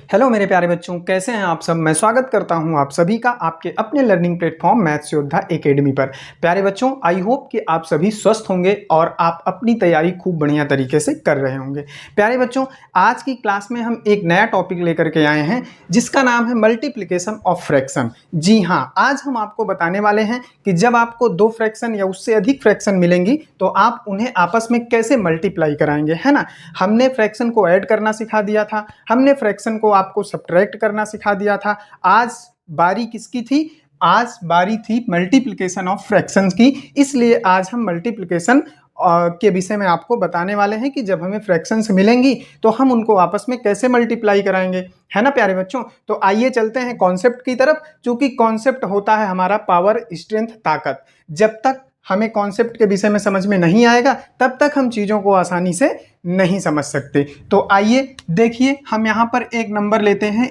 Hello मेरे प्यारे बच्चों, कैसे हैं आप सब। मैं स्वागत करता हूं आप सभी का आपके अपने लर्निंग प्लेटफॉर्म मैथ्स योद्धा एकेडमी पर। प्यारे बच्चों, आई होप कि आप सभी स्वस्थ होंगे और आप अपनी तैयारी खूब बढ़िया तरीके से कर रहे होंगे। प्यारे बच्चों, आज की क्लास में हम एक नया टॉपिक लेकर के आए हैं जिसका नाम है मल्टीप्लिकेशन ऑफ फ्रैक्शन। जी हाँ, आज हम आपको बताने वाले हैं कि जब आपको दो फ्रैक्शन या उससे अधिक फ्रैक्शन मिलेंगी तो आप उन्हें आपस में कैसे मल्टीप्लाई कराएंगे, है ना। हमने फ्रैक्शन को ऐड करना सिखा दिया था, हमने फ्रैक्शन को आपको सब्ट्रैक्ट करना सिखा दिया था। आज बारी किसकी थी? आज बारी थी मल्टीप्लिकेशन ऑफ फ्रैक्शंस की। इसलिए आज हम मल्टीप्लिकेशन के विषय में आपको बताने वाले हैं कि जब हमें फ्रैक्शंस मिलेंगी तो हम उनको आपस में कैसे मल्टीप्लाई कराएंगे, है ना प्यारे बच्चों। तो आइए चलते हैं कॉन्सेप्ट की तरफ, क्योंकि कॉन्सेप्ट होता है हमारा पावर, स्ट्रेंथ, ताकत। जब तक हमें कॉन्सेप्ट के विषय में समझ में नहीं आएगा तब तक हम चीज़ों को आसानी से नहीं समझ सकते। तो आइए देखिए, हम यहाँ पर एक नंबर लेते हैं,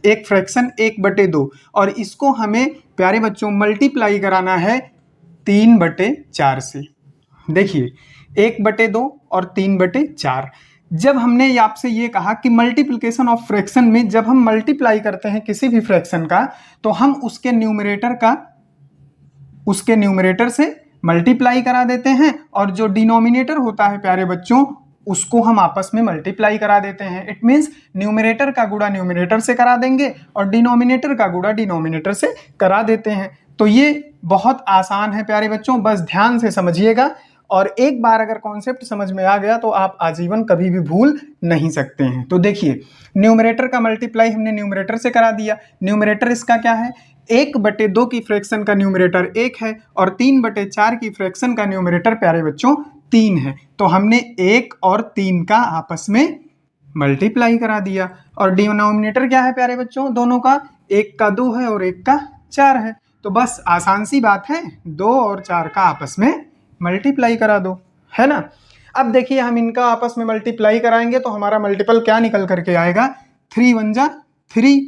एक फ्रैक्शन 1/2, और इसको हमें प्यारे बच्चों मल्टीप्लाई कराना है 3/4 से। देखिए 1/2 और 3/4। जब हमने आपसे ये कहा कि मल्टीप्लिकेशन ऑफ फ्रैक्शन में जब हम मल्टीप्लाई करते हैं किसी भी फ्रैक्शन का तो हम उसके न्यूमरेटर से मल्टीप्लाई करा देते हैं, और जो डिनोमिनेटर होता है प्यारे बच्चों उसको हम आपस में मल्टीप्लाई करा देते हैं। इट मीन्स न्यूमरेटर का गुणा न्यूमरेटर से करा देंगे और डिनोमिनेटर का गुणा डिनोमिनेटर से करा देते हैं। तो ये बहुत आसान है प्यारे बच्चों, बस ध्यान से समझिएगा, और एक बार अगर कॉन्सेप्ट समझ में आ गया तो आप आजीवन कभी भी भूल नहीं सकते हैं। तो देखिए, न्यूमरेटर का मल्टीप्लाई हमने न्यूमरेटर से करा दिया। न्यूमरेटर इसका क्या है? 1/2 की फ्रैक्शन का न्यूमरेटर 1 है और 3/4 की फ्रैक्शन का न्यूमरेटर प्यारे बच्चों 3 है। तो हमने 1 और 3 का आपस में मल्टीप्लाई करा दिया। और डिनोमिनेटर क्या है प्यारे बच्चों दोनों का? 1 का 2 है और 1 का 4 है। तो बस आसान सी बात है, 2 और 4 का आपस में मल्टीप्लाई करा दो, है ना। अब देखिए, हम इनका आपस में मल्टीप्लाई कराएंगे तो हमारा मल्टीपल क्या निकल करके आएगा? 3 1 जा 3,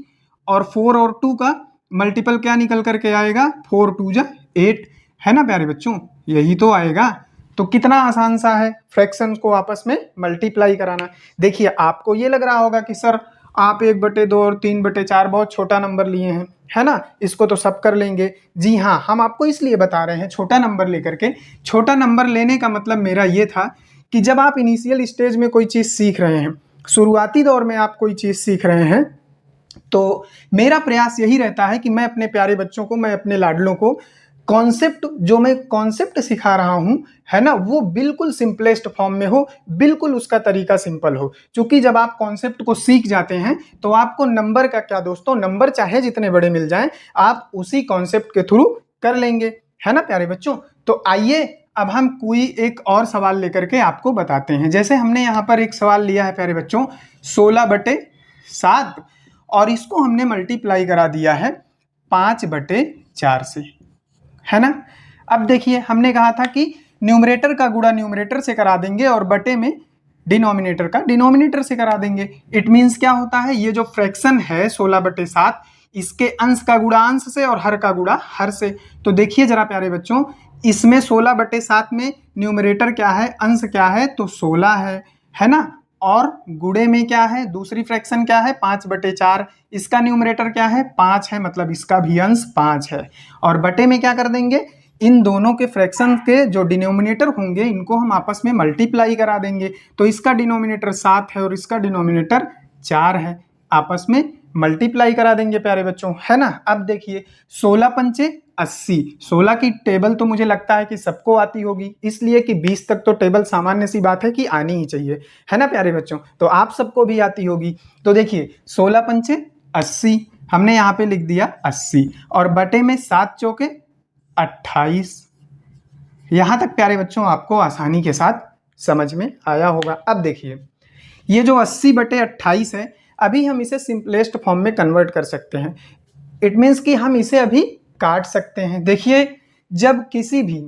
और 4 और 2 का मल्टीपल क्या निकल करके आएगा? 4 2 जा 8, है ना प्यारे बच्चों, यही तो आएगा। तो कितना आसान सा है फ्रैक्शंस को आपस में मल्टीप्लाई कराना। देखिए, आपको ये लग रहा होगा कि सर आप 1/2 और 3/4 बहुत छोटा नंबर लिए हैं, है ना, इसको तो सब कर लेंगे। जी हाँ, हम आपको इसलिए बता रहे हैं छोटा नंबर लेकर के। छोटा नंबर लेने का मतलब मेरा ये था कि जब आप इनिशियल स्टेज में कोई चीज़ सीख रहे हैं, शुरुआती दौर में आप कोई चीज़ सीख रहे हैं, तो मेरा प्रयास यही रहता है कि मैं अपने प्यारे बच्चों को, मैं अपने लाडलों को जो मैं कॉन्सेप्ट सिखा रहा हूं, है ना, वो बिल्कुल सिंपलेस्ट फॉर्म में हो, बिल्कुल उसका तरीका सिंपल हो। क्योंकि जब आप कॉन्सेप्ट को सीख जाते हैं तो आपको नंबर का क्या दोस्तों, नंबर चाहे जितने बड़े मिल जाएं आप उसी कॉन्सेप्ट के थ्रू कर लेंगे, है ना प्यारे बच्चों। तो आइए अब हम कोई एक और सवाल लेकर के आपको बताते हैं। जैसे हमने यहाँ पर एक सवाल लिया है प्यारे बच्चों 16/7, और इसको हमने मल्टीप्लाई करा दिया है 5/4 से, है ना। अब देखिए, हमने कहा था कि न्यूमरेटर का गुणा न्यूमरेटर से करा देंगे और बटे में डिनोमिनेटर का डिनोमिनेटर से करा देंगे। इट मीन्स क्या होता है, ये जो फ्रैक्शन है 16/7, इसके अंश का गुणा अंश से और हर का गुणा हर से। तो देखिए जरा प्यारे बच्चों, इसमें 16/7 में न्यूमरेटर क्या है, अंश क्या है, तो 16 है ना। और गुणे में क्या है, दूसरी फ्रैक्शन क्या है, 5/4, इसका न्यूमरेटर क्या है, 5 है, मतलब इसका भी अंश 5 है। और बटे में क्या कर देंगे, इन दोनों के फ्रैक्शन के जो डिनोमिनेटर होंगे इनको हम आपस में मल्टीप्लाई करा देंगे। तो इसका डिनोमिनेटर 7 है और इसका डिनोमिनेटर 4 है, आपस में मल्टीप्लाई करा देंगे प्यारे बच्चों, है ना। अब देखिए 16 पंचे 80, 16 की टेबल तो मुझे लगता है कि सबको आती होगी, इसलिए कि 20 तक तो टेबल सामान्य सी बात है कि आनी ही चाहिए, है ना प्यारे बच्चों। तो आप सबको भी आती होगी। तो देखिए 16 पंचे 80, हमने यहाँ पे लिख दिया 80, और बटे में 7 चौके 28। यहां तक प्यारे बच्चों आपको आसानी के साथ समझ में आया होगा। अब देखिए, ये जो 80/28 है, अभी हम इसे सिंपलेस्ट फॉर्म में कन्वर्ट कर सकते हैं। इट मीन्स कि हम इसे अभी काट सकते हैं। देखिए, जब किसी भी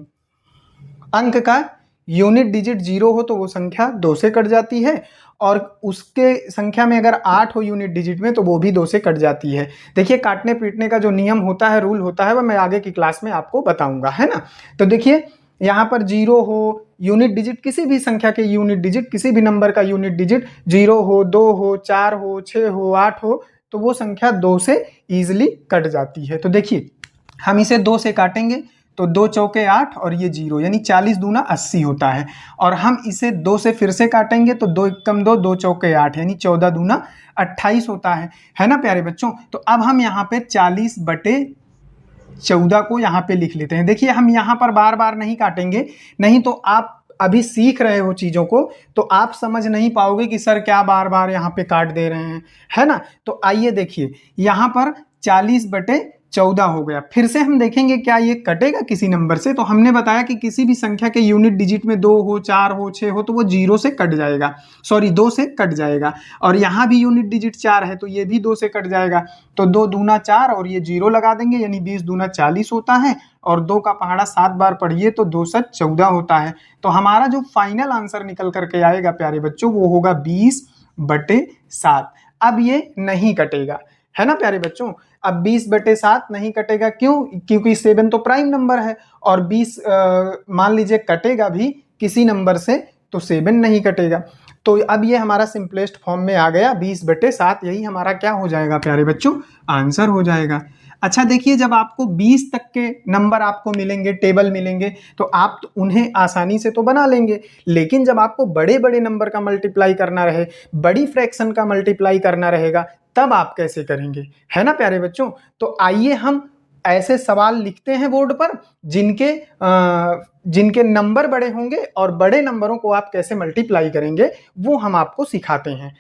अंक का यूनिट डिजिट 0 हो तो वो संख्या 2 से कट जाती है, और उसके संख्या में अगर 8 हो यूनिट डिजिट में तो वो भी 2 से कट जाती है। देखिए, काटने पीटने का जो नियम होता है, रूल होता है, वो मैं आगे की क्लास में आपको बताऊंगा, है ना। तो देखिए, यहाँ पर 0 हो यूनिट डिजिट, किसी भी संख्या के यूनिट डिजिट, किसी भी नंबर का यूनिट डिजिट 0 हो, 2 हो, 4 हो, 6 हो, 8 हो, तो वो संख्या 2 से ईजिली कट जाती है। तो देखिए हम इसे 2 से काटेंगे तो 2 चौके 8 और ये 0, यानी 40 दूना 80 होता है। और हम इसे 2 से फिर से काटेंगे तो 2 एकम 2, 2 चौके 8, यानी 14 दूना 28 होता है ना प्यारे बच्चों। तो अब हम यहाँ पे 40/14 को यहाँ पे लिख लेते हैं। देखिए हम यहाँ पर बार बार नहीं काटेंगे, नहीं तो आप अभी सीख रहे हो चीज़ों को, तो आप समझ नहीं पाओगे कि सर क्या बार बार यहाँ पे काट दे रहे हैं, है ना। तो आइए देखिए यहाँ पर 40/14 हो गया। फिर से हम देखेंगे क्या ये कटेगा किसी नंबर से। तो हमने बताया कि किसी भी संख्या के यूनिट डिजिट में 2 हो, 4 हो, 6 हो, तो वो 0 से कट जाएगा, सॉरी 2 से कट जाएगा। और यहाँ भी यूनिट डिजिट 4 है तो ये भी 2 से कट जाएगा। तो 2 दूना 4 और ये 0 लगा देंगे, यानी 20 दूना 40 होता है। और 2 का पहाड़ा 7 बार पढ़िए तो 2 7 14 होता है। तो हमारा जो फाइनल आंसर निकल करके आएगा प्यारे बच्चों वो होगा 20/7। अब ये नहीं कटेगा, है ना प्यारे बच्चों। अब 20/7 नहीं कटेगा, क्यों? क्योंकि 7 तो प्राइम नंबर है और 20 मान लीजिए कटेगा भी किसी नंबर से तो 7 नहीं कटेगा। तो अब ये हमारा सिंपलेस्ट फॉर्म में आ गया 20/7, यही हमारा क्या हो जाएगा प्यारे बच्चों, आंसर हो जाएगा। अच्छा देखिए जब आपको 20 तक के नंबर आपको मिलेंगे, टेबल मिलेंगे, तो आप तो उन्हें आसानी से तो बना लेंगे, लेकिन जब आपको बड़े बड़े नंबर का मल्टीप्लाई करना रहे, बड़ी फ्रैक्शन का मल्टीप्लाई करना रहेगा, तब आप कैसे करेंगे, है ना प्यारे बच्चों। तो आइए हम ऐसे सवाल लिखते हैं बोर्ड पर जिनके नंबर बड़े होंगे और बड़े नंबरों को आप कैसे मल्टीप्लाई करेंगे वो हम आपको सिखाते हैं।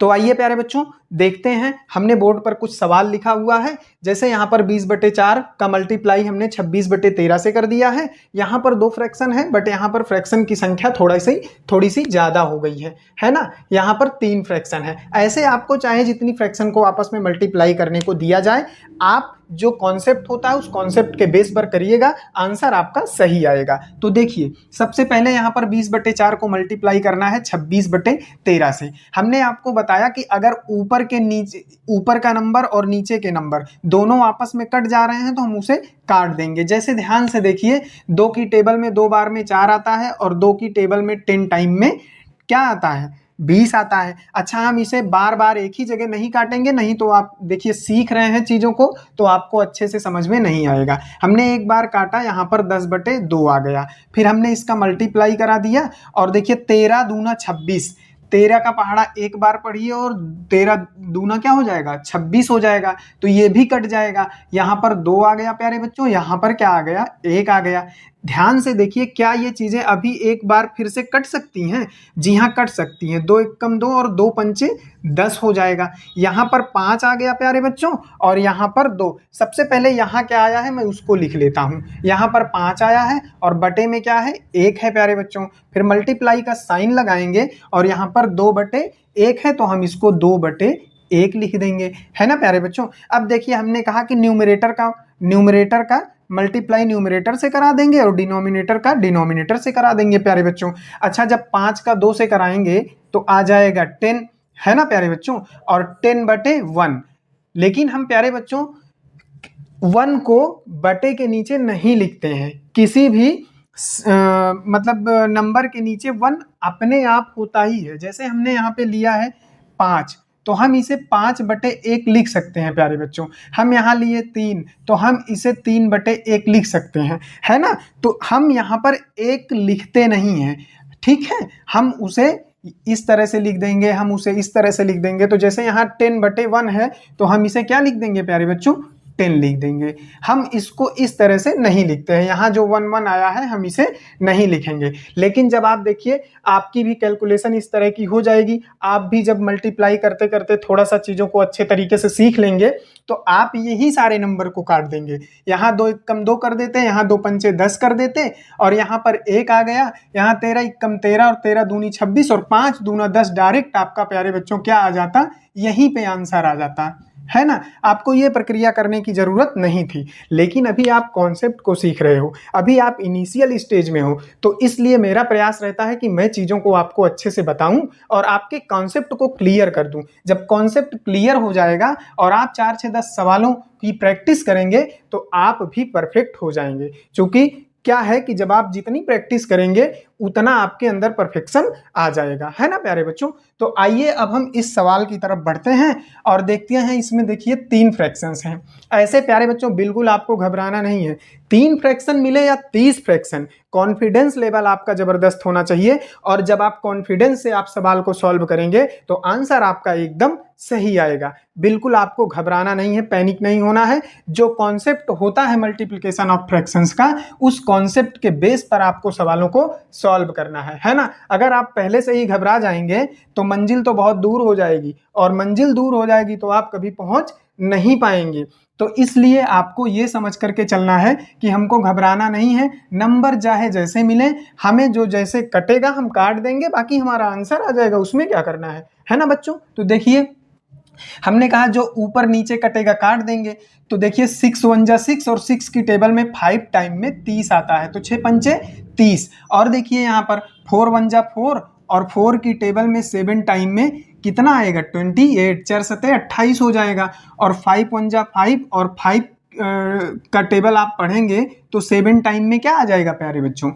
तो आइए प्यारे बच्चों देखते हैं, हमने बोर्ड पर कुछ सवाल लिखा हुआ है। जैसे यहाँ पर 20/4 का मल्टीप्लाई हमने 26/13 से कर दिया है। यहाँ पर 2 फ्रैक्शन है बट यहाँ पर फ्रैक्शन की संख्या थोड़ी सी ज़्यादा हो गई है ना। यहाँ पर 3 फ्रैक्शन है। ऐसे आपको चाहे जितनी फ्रैक्शन को आपस में मल्टीप्लाई करने को दिया जाए, आप जो कॉन्सेप्ट होता है उस कॉन्सेप्ट के बेस पर करिएगा, आंसर आपका सही आएगा। तो देखिए सबसे पहले यहाँ पर 20/4 को मल्टीप्लाई करना है 26/13 से। हमने आपको बताया कि अगर ऊपर का नंबर और नीचे के नंबर दोनों आपस में कट जा रहे हैं तो हम उसे काट देंगे। जैसे ध्यान से देखिए 2 की टेबल में 2 बार में 4 आता है और 2 की टेबल में 10 टाइम में क्या आता है, 20 आता है। अच्छा हम इसे बार बार एक ही जगह नहीं काटेंगे, नहीं तो आप देखिए सीख रहे हैं चीज़ों को तो आपको अच्छे से समझ में नहीं आएगा। हमने एक बार काटा, यहाँ पर 10/2 आ गया, फिर हमने इसका मल्टीप्लाई करा दिया और देखिए 13 दूना 26, 13 का पहाड़ा एक बार पढ़िए और 13 दूना क्या हो जाएगा, 26 हो जाएगा। तो ये भी कट जाएगा। यहाँ पर 2 आ गया प्यारे बच्चों, यहाँ पर क्या आ गया, 1 आ गया। ध्यान से देखिए क्या ये चीजें अभी एक बार फिर से कट सकती हैं? जी हाँ कट सकती हैं। 2 एकम 2 और 2 पंचे 10 हो जाएगा। यहाँ पर 5 आ गया प्यारे बच्चों और यहाँ पर 2। सबसे पहले यहाँ क्या आया है मैं उसको लिख लेता हूँ। यहाँ पर 5 आया है और बटे में क्या है, 1 है प्यारे बच्चों। फिर मल्टीप्लाई का साइन लगाएंगे और यहाँ पर 2/1 है तो हम इसको 2/1 लिख देंगे, है ना प्यारे बच्चों। अब देखिए हमने कहा कि न्यूमरेटर का मल्टीप्लाई न्यूमरेटर से करा देंगे और डिनोमिनेटर का डिनोमिनेटर से करा देंगे प्यारे बच्चों। अच्छा जब 5 का 2 से कराएंगे तो आ जाएगा 10, है ना प्यारे बच्चों, और 10/1। लेकिन हम प्यारे बच्चों 1 को बटे के नीचे नहीं लिखते हैं, किसी भी मतलब नंबर के नीचे 1 अपने आप होता ही है। जैसे हमने यहाँ पे लिया है 5 तो हम इसे 5/1 लिख सकते हैं प्यारे बच्चों। हम यहाँ लिए 3 तो हम इसे 3/1 लिख सकते हैं, है ना। तो हम यहाँ पर 1 लिखते नहीं हैं, ठीक है, हम उसे इस तरह से लिख देंगे, हम उसे इस तरह से लिख देंगे। तो जैसे यहाँ 10/1 है तो हम इसे क्या लिख देंगे प्यारे बच्चों, 10 लिख देंगे। हम इसको इस तरह से नहीं लिखते हैं, यहाँ जो 1 आया है हम इसे नहीं लिखेंगे। लेकिन जब आप देखिए आपकी भी कैलकुलेशन इस तरह की हो जाएगी, आप भी जब मल्टीप्लाई करते करते थोड़ा सा चीज़ों को अच्छे तरीके से सीख लेंगे तो आप यही सारे नंबर को काट देंगे। यहाँ 2 एकम 2 कर देते, यहाँ 2 पंचे 10 कर देते और यहाँ पर 1 आ गया, यहाँ 13 एकम 13 और 13 दूनी 26 और 5 दूना 10, डायरेक्ट आपका प्यारे बच्चों क्या आ जाता, यहीं पे आंसर आ जाता, है ना। आपको ये प्रक्रिया करने की जरूरत नहीं थी, लेकिन अभी आप कॉन्सेप्ट को सीख रहे हो, अभी आप इनिशियल स्टेज में हो, तो इसलिए मेरा प्रयास रहता है कि मैं चीज़ों को आपको अच्छे से बताऊं और आपके कॉन्सेप्ट को क्लियर कर दूं। जब कॉन्सेप्ट क्लियर हो जाएगा और आप 4 से 10 सवालों की प्रैक्टिस करेंगे तो आप भी परफेक्ट हो जाएंगे। क्योंकि क्या है कि जब आप जितनी प्रैक्टिस करेंगे उतना आपके अंदर परफेक्शन आ जाएगा, है ना प्यारे बच्चों। तो आइए अब हम इस सवाल की तरफ बढ़ते हैं और देखते हैं। इसमें देखिए 3 फ्रैक्शंस हैं। ऐसे प्यारे बच्चों बिल्कुल आपको घबराना नहीं है, 3 फ्रैक्शन मिले या 30 फ्रैक्शन, कॉन्फिडेंस लेवल आपका जबरदस्त होना चाहिए। और जब आप कॉन्फिडेंस से आप सवाल को सॉल्व करेंगे तो आंसर आपका एकदम सही आएगा। बिल्कुल आपको घबराना नहीं है, पैनिक नहीं होना है। जो कॉन्सेप्ट होता है मल्टीप्लिकेशन ऑफ फ्रैक्शंस का, उस कॉन्सेप्ट के बेस पर आपको सवालों को सॉल्व करना है ना। अगर आप पहले से ही घबरा जाएंगे तो मंजिल तो बहुत दूर हो जाएगी, और मंजिल दूर हो जाएगी तो आप कभी पहुंच नहीं पाएंगे। तो इसलिए आपको ये समझ करके चलना है कि हमको घबराना नहीं है। नंबर चाहे जैसे मिले, हमें जो जैसे कटेगा हम काट देंगे, बाकी हमारा आंसर आ जाएगा, उसमें क्या करना है ना बच्चों। तो देखिए हमने कहा जो ऊपर नीचे कटेगा काट देंगे। तो देखिए 6 1 जा 6 और 6 की टेबल में 5 टाइम में 30 आता है, तो 6 पंचे 30। और देखिए यहाँ पर 4 1 जा 4 और 4 की टेबल में 7 टाइम में कितना आएगा 28, 4 सते 28 हो जाएगा। और 5 1 जा 5 और 5 का टेबल आप पढ़ेंगे तो 7 टाइम में क्या आ जाएगा प्यारे बच्चों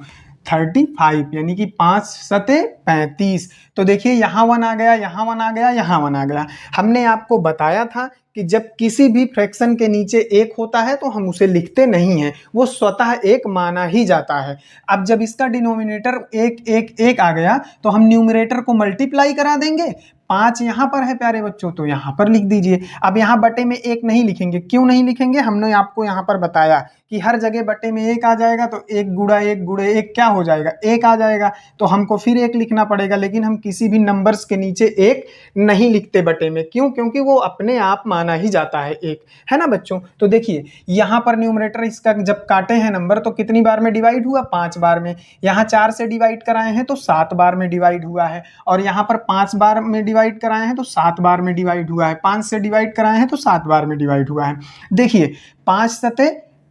35, यानी कि 5 सते 35। तो देखिए यहाँ 1 आ गया, यहाँ 1 आ गया, यहाँ 1 आ गया। हमने आपको बताया था कि जब किसी भी फ्रैक्शन के नीचे एक होता है तो हम उसे लिखते नहीं हैं, वो स्वतः एक माना ही जाता है। अब जब इसका डिनोमिनेटर एक एक एक आ गया तो हम न्यूमरेटर को मल्टीप्लाई करा देंगे। 5 यहाँ पर है प्यारे बच्चों, तो यहाँ पर लिख दीजिए। अब यहाँ बटे में एक नहीं लिखेंगे, क्यों नहीं लिखेंगे, हमने आपको यहाँ पर बताया कि हर जगह बटे में एक आ जाएगा तो एक गुड़ा एक क्या हो जाएगा, एक आ जाएगा। तो हमको फिर एक लिखना पड़ेगा, लेकिन हम किसी भी नंबर्स के नीचे एक नहीं लिखते बटे में। क्यों? क्योंकि वो अपने आप माना ही जाता है एक, है ना बच्चों। तो देखिए यहाँ पर न्यूमरेटर इसका जब काटे हैं नंबर तो कितनी बार में डिवाइड हुआ, 5 बार में। यहाँ 4 से डिवाइड कराए हैं तो 7 बार में डिवाइड हुआ है। और यहाँ पर 5 बार में डिवाइड कराए हैं तो 7 बार में डिवाइड हुआ है। 5 से डिवाइड कराए हैं तो 7 बार में डिवाइड हुआ है। देखिए 5 सते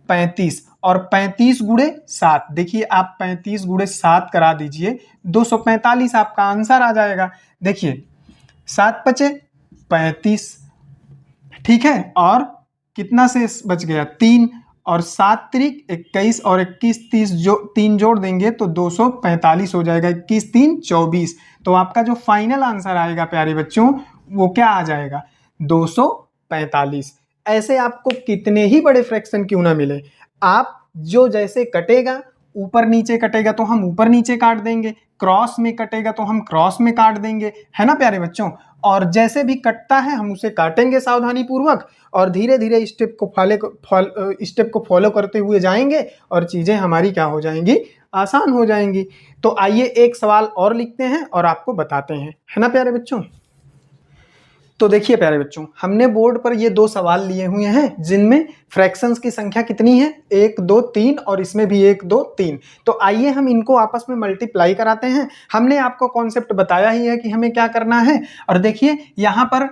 35 और 35 गुणे 7, देखिए आप 35 गुणे 7 करा दीजिए, 245 आपका आंसर आ जाएगा। देखिए 7 पचे 35, ठीक है, और कितना से बच गया 3, और 7 त्रिक 21 और 21 30 जो 3 जोड़ देंगे तो 245 हो जाएगा। 21 3 24। तो आपका जो फाइनल आंसर आएगा प्यारे बच्चों वो क्या आ जाएगा 245। ऐसे आपको कितने ही बड़े फ्रैक्शन क्यों ना मिले, आप जो जैसे कटेगा, ऊपर नीचे कटेगा तो हम ऊपर नीचे काट देंगे, क्रॉस में कटेगा तो हम क्रॉस में काट देंगे, है ना प्यारे बच्चों। और जैसे भी कटता है हम उसे काटेंगे सावधानी पूर्वक, और धीरे धीरे स्टेप को फॉलो करते हुए जाएंगे और चीज़ें हमारी क्या हो जाएंगी, आसान हो जाएंगी। तो आइए एक सवाल और लिखते हैं और आपको बताते हैं, है ना प्यारे बच्चों। तो देखिए प्यारे बच्चों हमने बोर्ड पर ये 2 सवाल लिए हुए हैं जिनमें फ्रैक्शंस की संख्या कितनी है 1 2 3, और इसमें भी 1 2 3। तो आइए हम इनको आपस में मल्टीप्लाई कराते हैं। हमने आपको कॉन्सेप्ट बताया ही है कि हमें क्या करना है। और देखिए यहाँ पर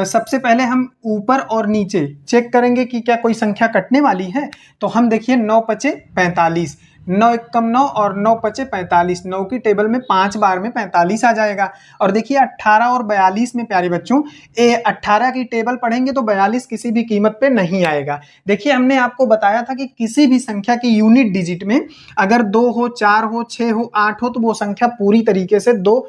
सबसे पहले हम ऊपर और नीचे चेक करेंगे कि क्या कोई संख्या कटने वाली है। तो हम देखिए 9 पचे 45, 9 एकम 9 और 9 पचे 45, 9 की टेबल में 5 बार में 45 आ जाएगा। और देखिए 18 और 42 में प्यारे बच्चों 18 की टेबल पढ़ेंगे तो 42 किसी भी कीमत पे नहीं आएगा। देखिए हमने आपको बताया था कि किसी भी संख्या की यूनिट डिजिट में अगर 2 हो 4 हो 6 हो 8 हो तो वो संख्या पूरी तरीके से 2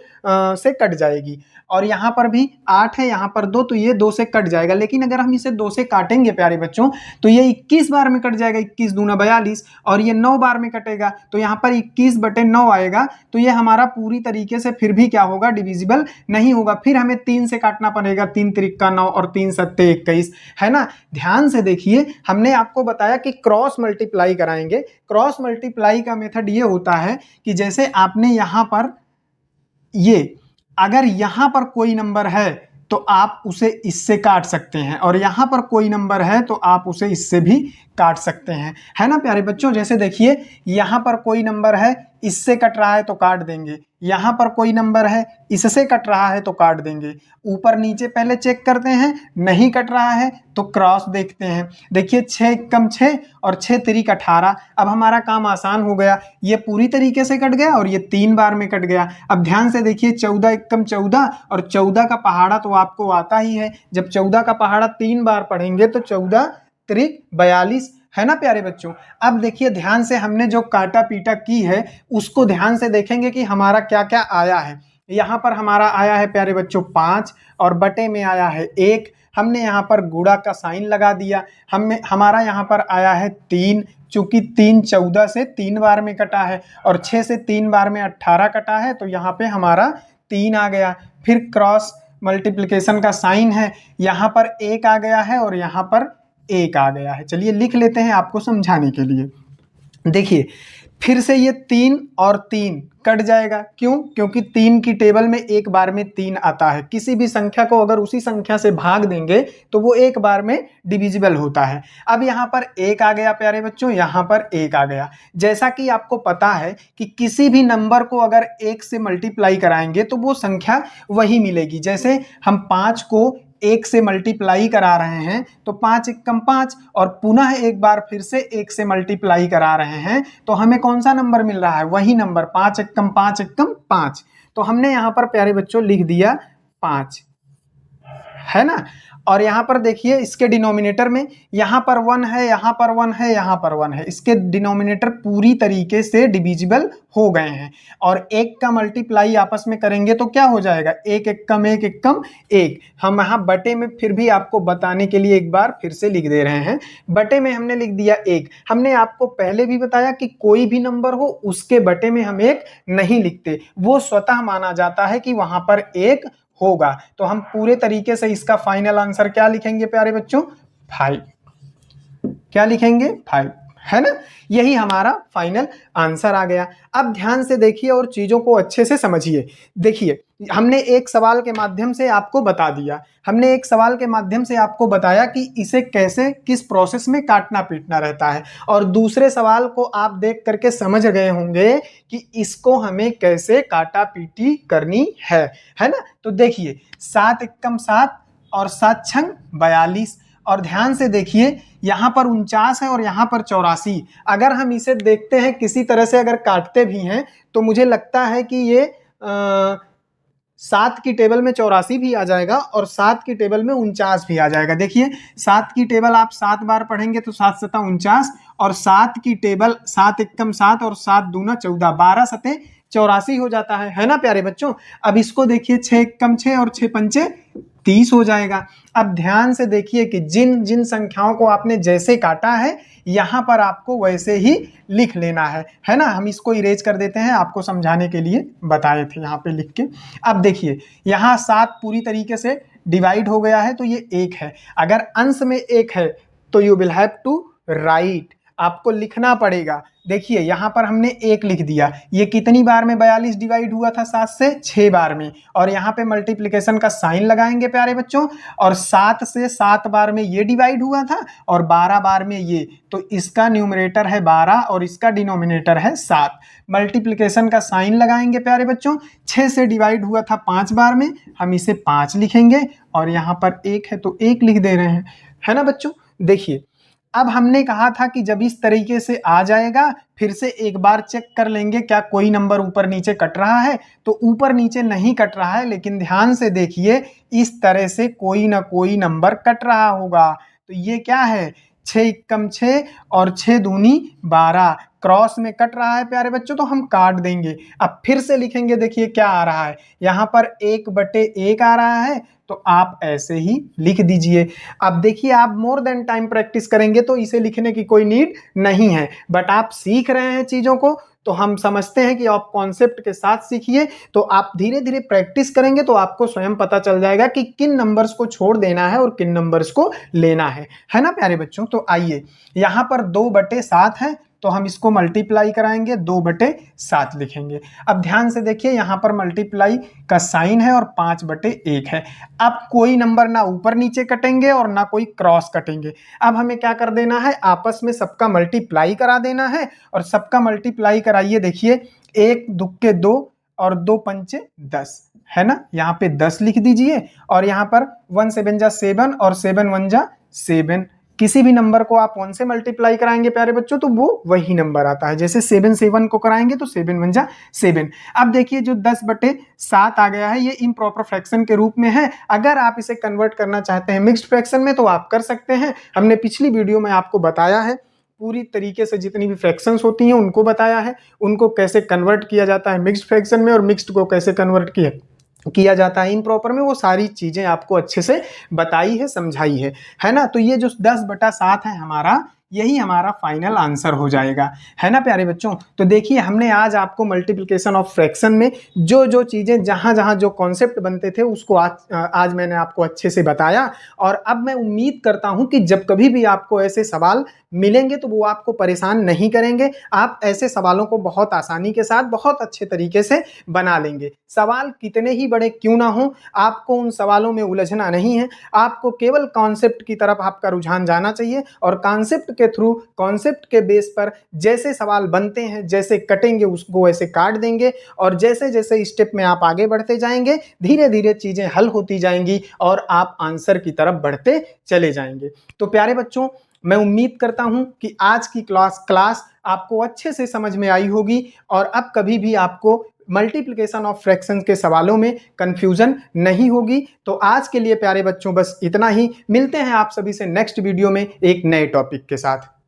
से कट जाएगी। और यहाँ पर भी 8 है, यहाँ पर 2, तो ये 2 से कट जाएगा। लेकिन अगर हम इसे 2 से काटेंगे प्यारे बच्चों तो ये 21 बार में कट जाएगा, 21 दूना 42, और ये 9 बार में कटेगा तो यहाँ पर 21 बटे 9 आएगा। तो ये हमारा पूरी तरीके से फिर भी क्या होगा, डिविजिबल नहीं होगा। फिर हमें 3 से काटना पड़ेगा, 3 त्रिका 9 और 3 सत्ते 21, है ना। ध्यान से देखिए हमने आपको बताया कि क्रॉस मल्टीप्लाई कराएंगे। क्रॉस मल्टीप्लाई का मेथड ये होता है कि जैसे आपने यहाँ पर ये अगर यहाँ पर कोई नंबर है तो आप उसे इससे काट सकते हैं, और यहाँ पर कोई नंबर है तो आप उसे इससे भी काट सकते हैं, है ना प्यारे बच्चों। जैसे देखिए यहाँ पर कोई नंबर है, इससे कट रहा है तो काट देंगे, यहाँ पर कोई नंबर है इससे कट रहा है तो काट देंगे। ऊपर नीचे पहले चेक करते हैं, नहीं कट रहा है तो क्रॉस देखते हैं। देखिए 6 कम 6 और 6 तिरिक 18। अब हमारा काम आसान हो गया, ये पूरी तरीके से कट गया और ये 3 बार में कट गया। अब ध्यान से देखिए 14 एकम 14, और 14 का पहाड़ा तो आपको आता ही है। जब 14 का पहाड़ा 3 बार पढ़ेंगे तो 14 त्रिक 42, है ना प्यारे बच्चों। अब देखिए ध्यान से, हमने जो काटा पीटा की है उसको ध्यान से देखेंगे कि हमारा क्या क्या आया है। यहाँ पर हमारा आया है प्यारे बच्चों 5 और बटे में आया है 1। हमने यहाँ पर गुणा का साइन लगा दिया। हमारा यहाँ पर आया है 3, चूंकि 3 14 से 3 बार में कटा है और 6 से 3 बार में 18 कटा है, तो यहाँ पे हमारा 3 आ गया। फिर क्रॉस मल्टीप्लिकेशन का साइन है, यहाँ पर 1 आ गया है और यहाँ पर 1 आ गया है। चलिए लिख लेते हैं आपको समझाने के लिए। देखिए फिर से ये 3 और 3 कट जाएगा, क्यों? क्योंकि 3 की टेबल में एक बार में 3 आता है। किसी भी संख्या को अगर उसी संख्या से भाग देंगे तो वो एक बार में डिविजिबल होता है। अब यहाँ पर 1 आ गया प्यारे बच्चों, यहाँ पर 1 आ गया। जैसा कि आपको पता है कि किसी भी नंबर को अगर 1 से मल्टीप्लाई कराएंगे तो वो संख्या वही मिलेगी। जैसे हम 5 को 1 से मल्टीप्लाई करा रहे हैं तो 5 एकम 5, और पुनः एक बार फिर से 1 से मल्टीप्लाई करा रहे हैं तो हमें कौन सा नंबर मिल रहा है? वही नंबर 5 एकम 5 एकम 5। तो हमने यहाँ पर प्यारे बच्चों लिख दिया 5, है ना। और यहाँ पर देखिए इसके डिनोमिनेटर में यहाँ पर 1 है, यहाँ पर 1 है, यहाँ पर 1 है। इसके डिनोमिनेटर पूरी तरीके से डिविजिबल हो गए हैं। और 1 का मल्टीप्लाई आपस में करेंगे तो क्या हो जाएगा? 1 एकम 1 एकम 1। हम यहाँ बटे में फिर भी आपको बताने के लिए एक बार फिर से लिख दे रहे हैं। बटे में हमने लिख दिया 1। हमने आपको पहले भी बताया कि कोई भी नंबर हो उसके बटे में हम 1 नहीं लिखते, वो स्वतः माना जाता है कि वहां पर 1 होगा। तो हम पूरे तरीके से इसका फाइनल आंसर क्या लिखेंगे प्यारे बच्चों? 5। क्या लिखेंगे? 5, है ना। यही हमारा फाइनल आंसर आ गया। अब ध्यान से देखिए और चीजों को अच्छे से समझिए। देखिए हमने एक सवाल के माध्यम से आपको बता दिया, हमने एक सवाल के माध्यम से आपको बताया कि इसे कैसे किस प्रोसेस में काटना पीटना रहता है, और दूसरे सवाल को आप देख करके समझ गए होंगे कि इसको हमें कैसे काटा पीटी करनी है ना। तो देखिए 7 एकम 7 और 7 छंग 42। और ध्यान से देखिए यहाँ पर 49 है और यहाँ पर 84। अगर हम इसे देखते हैं किसी तरह से अगर काटते भी हैं तो मुझे लगता है कि ये 7 की टेबल में 84 भी आ जाएगा और 7 की टेबल में 49 भी आ जाएगा। देखिए 7 की टेबल आप 7 बार पढ़ेंगे तो 7 सता 49, और 7 की टेबल 7 एकम 7 और 7 दूना 14, 12 सते 84 हो जाता है ना प्यारे बच्चों। अब इसको देखिए 6 एकम 6 और 6 पंचे 30 हो जाएगा। अब ध्यान से देखिए कि जिन जिन संख्याओं को आपने जैसे काटा है यहाँ पर आपको वैसे ही लिख लेना है ना। हम इसको इरेज कर देते हैं, आपको समझाने के लिए बताए थे यहाँ पे लिख के। अब देखिए यहाँ 7 पूरी तरीके से डिवाइड हो गया है तो ये 1 है। अगर अंश में 1 है तो you will have to write, आपको लिखना पड़ेगा। देखिए यहाँ पर हमने 1 लिख दिया। ये कितनी बार में 42 डिवाइड हुआ था? 7 से 6 बार में। और यहाँ पे मल्टीप्लिकेशन का साइन लगाएंगे प्यारे बच्चों, और 7 से 7 बार में ये डिवाइड हुआ था और 12 बार में ये, तो इसका न्यूमरेटर है 12 और इसका डिनोमिनेटर है 7। मल्टीप्लिकेशन का साइन लगाएंगे प्यारे बच्चों। 6 से डिवाइड हुआ था 5 बार में, हम इसे 5 लिखेंगे, और यहाँ पर 1 है तो 1 लिख दे रहे हैं, है ना बच्चों। देखिए अब हमने कहा था कि जब इस तरीके से आ जाएगा फिर से एक बार चेक कर लेंगे क्या कोई नंबर ऊपर नीचे कट रहा है। तो ऊपर नीचे नहीं कट रहा है, लेकिन ध्यान से देखिए इस तरह से कोई ना कोई नंबर कट रहा होगा। तो ये क्या है? 6 एकम 6 और 6 दूनी 12 क्रॉस में कट रहा है प्यारे बच्चों, तो हम काट देंगे। अब फिर से लिखेंगे, देखिए क्या आ रहा है, यहाँ पर 1/1 आ रहा है, तो आप ऐसे ही लिख दीजिए। अब देखिए आप मोर देन टाइम प्रैक्टिस करेंगे तो इसे लिखने की कोई नीड नहीं है, बट आप सीख रहे हैं चीज़ों को, तो हम समझते हैं कि आप कॉन्सेप्ट के साथ सीखिए। तो आप धीरे धीरे प्रैक्टिस करेंगे तो आपको स्वयं पता चल जाएगा कि किन नंबर्स को छोड़ देना है और किन नंबर्स को लेना है ना प्यारे बच्चों। तो आइए यहाँ पर 2/7 है तो हम इसको मल्टीप्लाई कराएंगे, 2/7 लिखेंगे। अब ध्यान से देखिए यहाँ पर मल्टीप्लाई का साइन है और 5/1 है। अब कोई नंबर ना ऊपर नीचे कटेंगे और ना कोई क्रॉस कटेंगे। अब हमें क्या कर देना है? आपस में सबका मल्टीप्लाई करा देना है, और सबका मल्टीप्लाई कराइए। देखिए 1 दुक्के 2 और 2 पंचे 10, है ना। यहाँ पे 10 लिख दीजिए, और यहाँ पर 1 7 जा 7 और 7 1 जा 7। किसी भी नंबर को आप 1 से मल्टीप्लाई कराएंगे प्यारे बच्चों तो वो वही नंबर आता है। जैसे 7 7 को कराएंगे तो 7 1 जा 7। अब देखिए जो 10/7 आ गया है ये इम्प्रॉपर फ्रैक्शन के रूप में है। अगर आप इसे कन्वर्ट करना चाहते हैं मिक्स्ड फ्रैक्शन में तो आप कर सकते हैं। हमने पिछली वीडियो में आपको बताया है पूरी तरीके से जितनी भी फ्रैक्शंस होती हैं उनको बताया है, उनको कैसे कन्वर्ट किया जाता है मिक्स्ड फ्रैक्शन में और मिक्स्ड को कैसे कन्वर्ट किया जाता है इम्प्रॉपर में, वो सारी चीजें आपको अच्छे से बताई है, समझाई है ना। तो ये जो 10/7 है हमारा, यही हमारा फाइनल आंसर हो जाएगा, है ना प्यारे बच्चों। तो देखिए हमने आज आपको मल्टीप्लिकेशन ऑफ फ्रैक्शन में जो जो चीजें जहां जहां जो कॉन्सेप्ट बनते थे उसको आज मैंने आपको अच्छे से बताया। और अब मैं उम्मीद करता हूं कि जब कभी भी आपको ऐसे सवाल मिलेंगे तो वो आपको परेशान नहीं करेंगे, आप ऐसे सवालों को बहुत आसानी के साथ बहुत अच्छे तरीके से बना लेंगे। सवाल कितने ही बड़े क्यों ना हो, आपको उन सवालों में उलझना नहीं है, आपको केवल कॉन्सेप्ट की तरफ आपका रुझान जाना चाहिए और कॉन्सेप्ट के थ्रू, कॉन्सेप्ट के बेस पर जैसे सवाल बनते हैं, जैसे कटेंगे उसको वैसे काट देंगे और जैसे जैसे स्टेप में आप आगे बढ़ते जाएंगे धीरे धीरे चीजें हल होती जाएंगी और आप आंसर की तरफ बढ़ते चले जाएंगे। तो प्यारे बच्चों, मैं उम्मीद करता हूं कि आज की क्लास आपको अच्छे से समझ में आई होगी और अब कभी भी आपको मल्टीप्लिकेशन ऑफ फ्रैक्शंस के सवालों में कंफ्यूजन नहीं होगी। तो आज के लिए प्यारे बच्चों बस इतना ही, मिलते हैं आप सभी से नेक्स्ट वीडियो में एक नए टॉपिक के साथ।